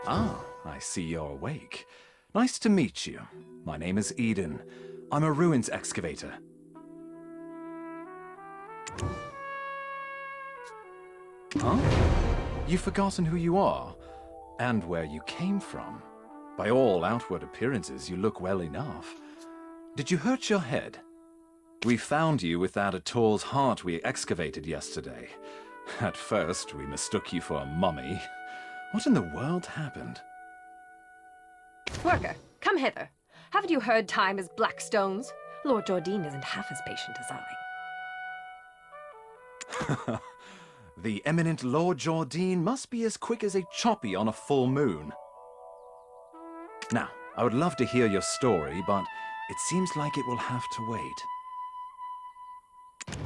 Ah, I see you're awake. Nice to meet you. My name is Eden. I'm a ruins excavator. Huh? You've forgotten who you are, and where you came from. By all outward appearances, you look well enough. Did you hurt your head? We found you without a tall's heart we excavated yesterday. At first, we mistook you for a mummy. What in the world happened? Worker, come hither. Haven't you heard time is black stones? Lord Jardine isn't half as patient as I. The eminent Lord Jardine must be as quick as a choppy on a full moon. Now, I would love to hear your story, but it seems like it will have to wait.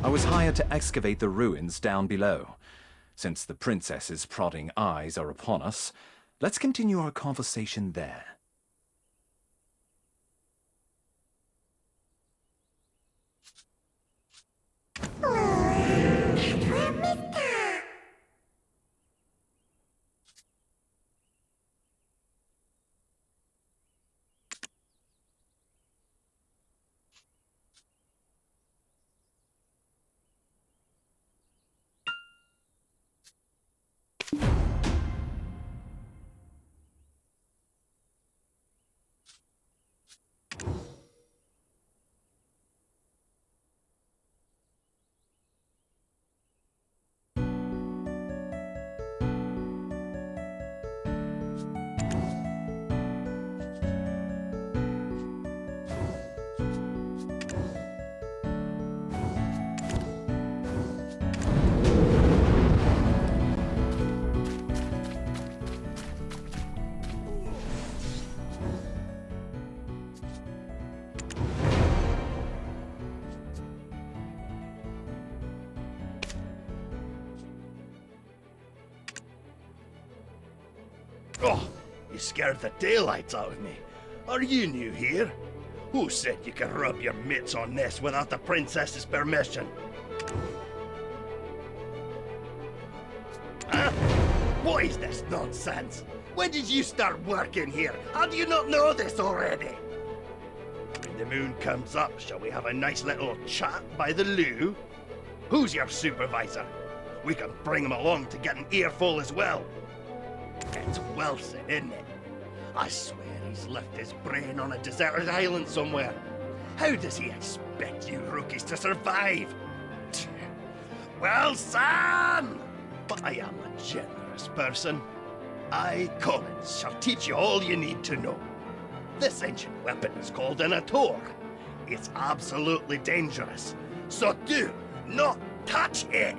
I was hired to excavate the ruins down below. Since the princess's prodding eyes are upon us, let's continue our conversation there. Oh, you scared the daylights out of me. Are you new here? Who said you could rub your mitts on this without the princess's permission? Huh? What is this nonsense? When did you start working here? How do you not know this already? When the moon comes up, shall we have a nice little chat by the loo? Who's your supervisor? We can bring him along to get an earful as well. It's Wilson, isn't it? I swear he's left his brain on a deserted island somewhere. How does he expect you rookies to survive? Well, Sam! But I am a generous person. I, Collins, shall teach you all you need to know. This ancient weapon is called an aventure. It's absolutely dangerous, so do not touch it!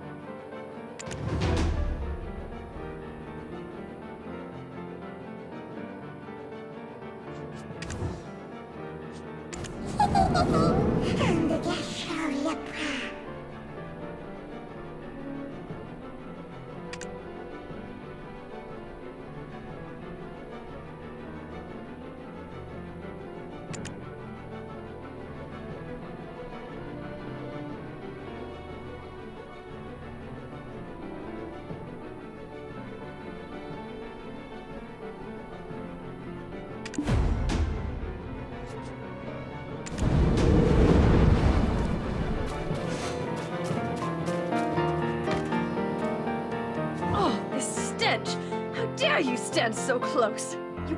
How dare you stand so close? You...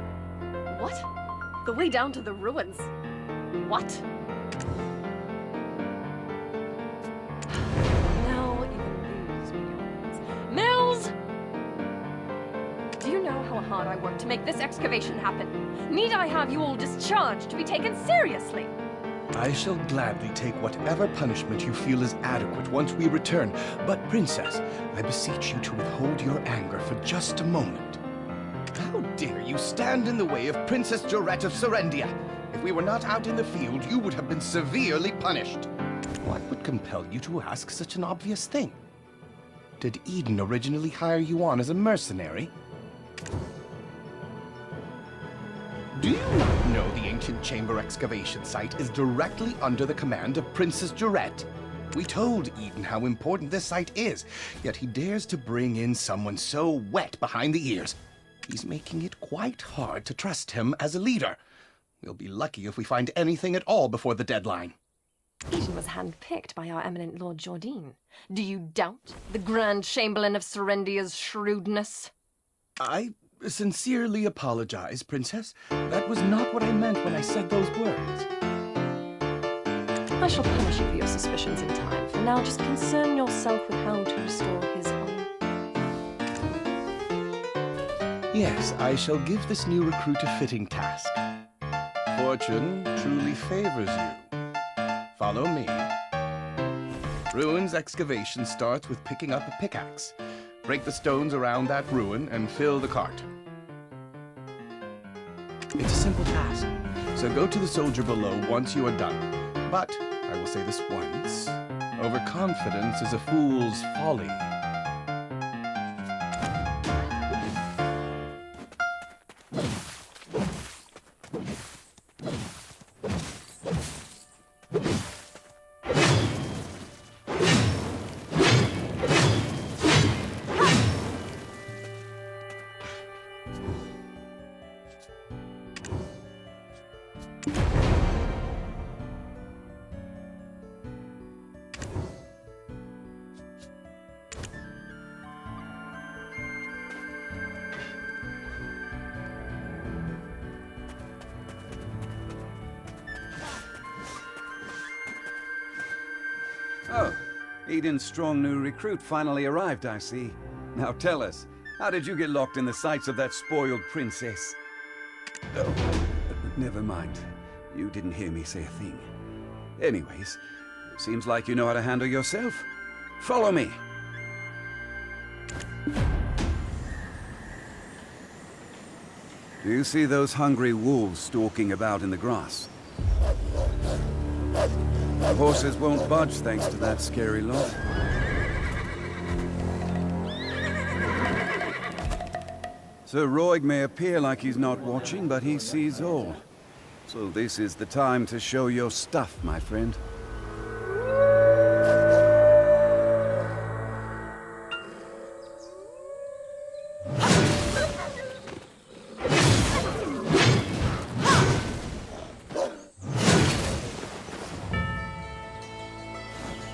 what? The way down to the ruins? What? Now you lose me, Mills! Do you know how hard I worked to make this excavation happen? Need I have you all discharged to be taken seriously? I shall gladly take whatever punishment you feel is adequate once we return. But, Princess, I beseech you to withhold your anger for just a moment. How dare you stand in the way of Princess Jorette of Serendia? If we were not out in the field, you would have been severely punished. What would compel you to ask such an obvious thing? Did Eden originally hire you on as a mercenary? Do you not know the ancient chamber excavation site is directly under the command of Princess Jorette? We told Eden how important this site is, yet he dares to bring in someone so wet behind the ears. He's making it quite hard to trust him as a leader. We'll be lucky if we find anything at all before the deadline. Eden was handpicked by our eminent Lord Jordine. Do you doubt the Grand Chamberlain of Serendia's shrewdness? I sincerely apologize, Princess. That was not what I meant when I said those words. I shall punish you for your suspicions in time. For now, just concern yourself with how to restore his honor. Yes, I shall give this new recruit a fitting task. Fortune truly favors you. Follow me. Ruins excavation starts with picking up a pickaxe. Break the stones around that ruin and fill the cart. It's a simple task, so go to the soldier below once you are done. But, I will say this once, overconfidence is a fool's folly. Oh, Eden's strong new recruit finally arrived, I see. Now tell us, how did you get locked in the sights of that spoiled princess? Oh, never mind. You didn't hear me say a thing. Anyways, seems like you know how to handle yourself. Follow me. Do you see those hungry wolves stalking about in the grass? The horses won't budge thanks to that scary lot. Sir Roig may appear like he's not watching, but he sees all. So this is the time to show your stuff, my friend.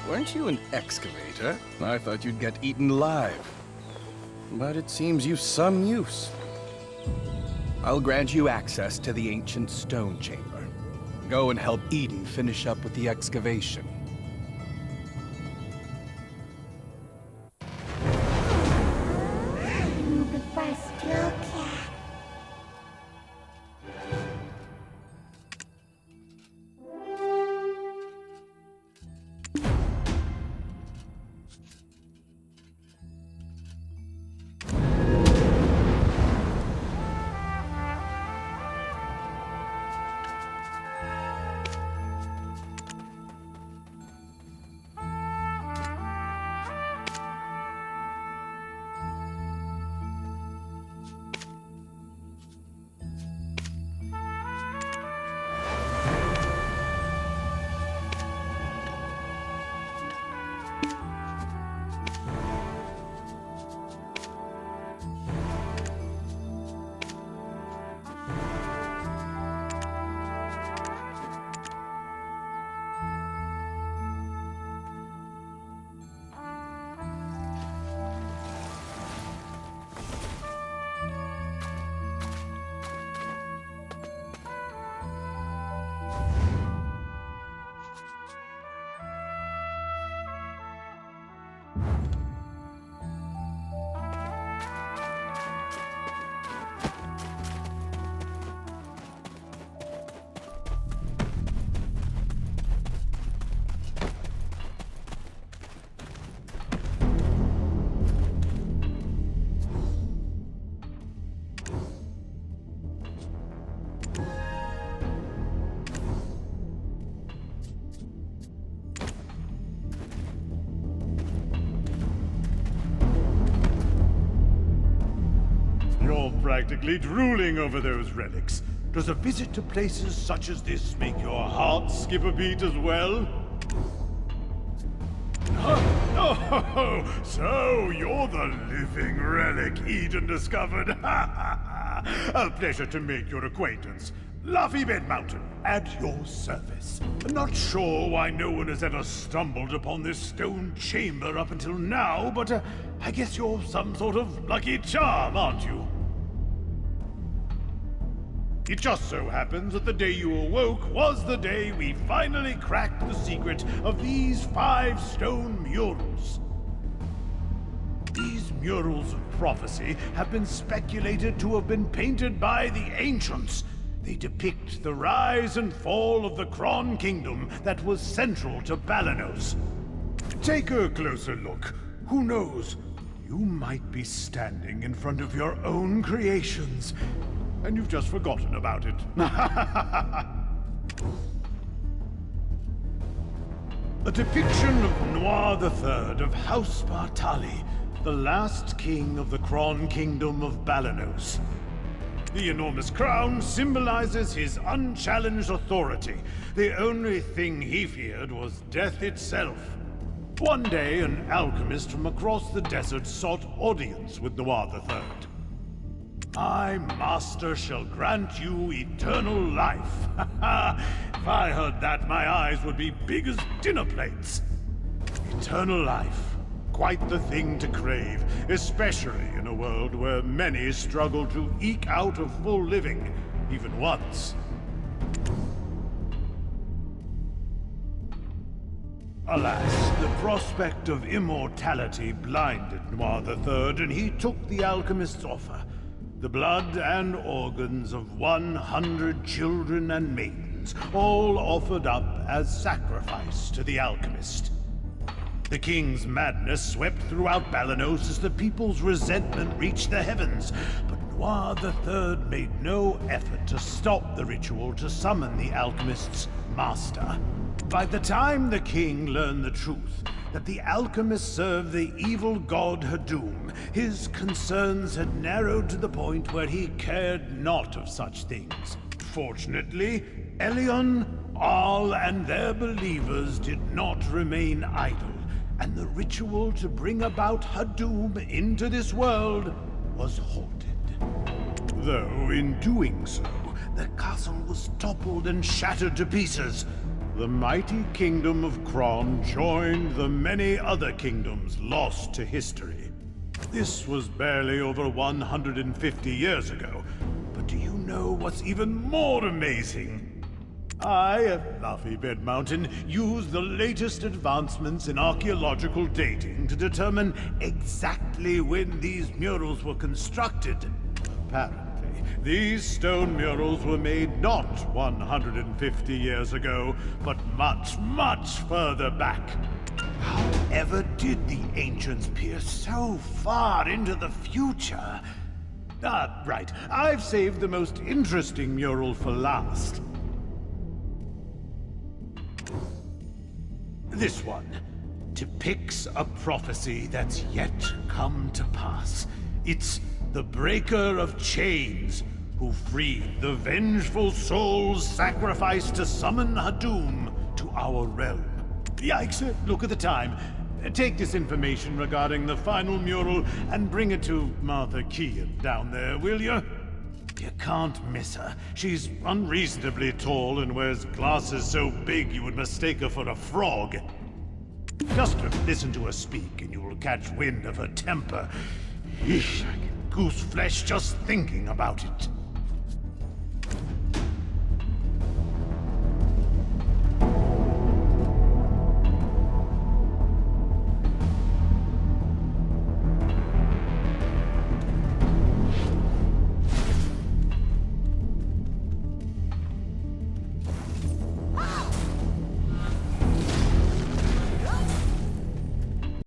Weren't you an excavator? I thought you'd get eaten alive. But it seems you've some use. I'll grant you access to the ancient stone chamber. Go and help Eden finish up with the excavation. Practically drooling over those relics. Does a visit to places such as this make your heart skip a beat as well? Oh, so you're the living relic Eden discovered. A pleasure to make your acquaintance. Luffy Bed Mountain, at your service. Not sure why no one has ever stumbled upon this stone chamber up until now, but I guess you're some sort of lucky charm, aren't you? It just so happens that the day you awoke was the day we finally cracked the secret of these 5 stone murals. These murals of prophecy have been speculated to have been painted by the ancients. They depict the rise and fall of the Kron Kingdom that was central to Balanos. Take a closer look. Who knows? You might be standing in front of your own creations, and you've just forgotten about it. A depiction of Noir III of House Bartali, the last king of the Kron Kingdom of Balanos. The enormous crown symbolizes his unchallenged authority. The only thing he feared was death itself. One day, an alchemist from across the desert sought audience with Noir III. My master shall grant you eternal life. If I heard that, my eyes would be big as dinner plates. Eternal life. Quite the thing to crave, especially in a world where many struggle to eke out a full living, even once. Alas, the prospect of immortality blinded Noir III, and he took the alchemist's offer. The blood and organs of 100 children and maidens, all offered up as sacrifice to the alchemist. The king's madness swept throughout Balanos as the people's resentment reached the heavens, but Noir III made no effort to stop the ritual to summon the alchemist's master. By the time the king learned the truth, that the alchemist served the evil god Hadum, his concerns had narrowed to the point where he cared not of such things. Fortunately, Elion, Al, and their believers did not remain idle, and the ritual to bring about Hadum into this world was halted. Though in doing so, the castle was toppled and shattered to pieces. The mighty kingdom of Kron joined the many other kingdoms lost to history. This was barely over 150 years ago, but do you know what's even more amazing? I, at Luffy Bed Mountain, use the latest advancements in archaeological dating to determine exactly when these murals were constructed. Apparently, these stone murals were made not 150 years ago, but much, much further back. However did the ancients peer so far into the future? Right. I've saved the most interesting mural for last. This one depicts a prophecy that's yet to come to pass. It's the Breaker of Chains, who freed the vengeful souls sacrificed to summon Hadum to our realm. Yikes, look at the time. Take this information regarding the final mural and bring it to Martha Kean down there, will you? You can't miss her. She's unreasonably tall and wears glasses so big you would mistake her for a frog. Just listen to her speak and you'll catch wind of her temper. Eesh, I get goose flesh just thinking about it.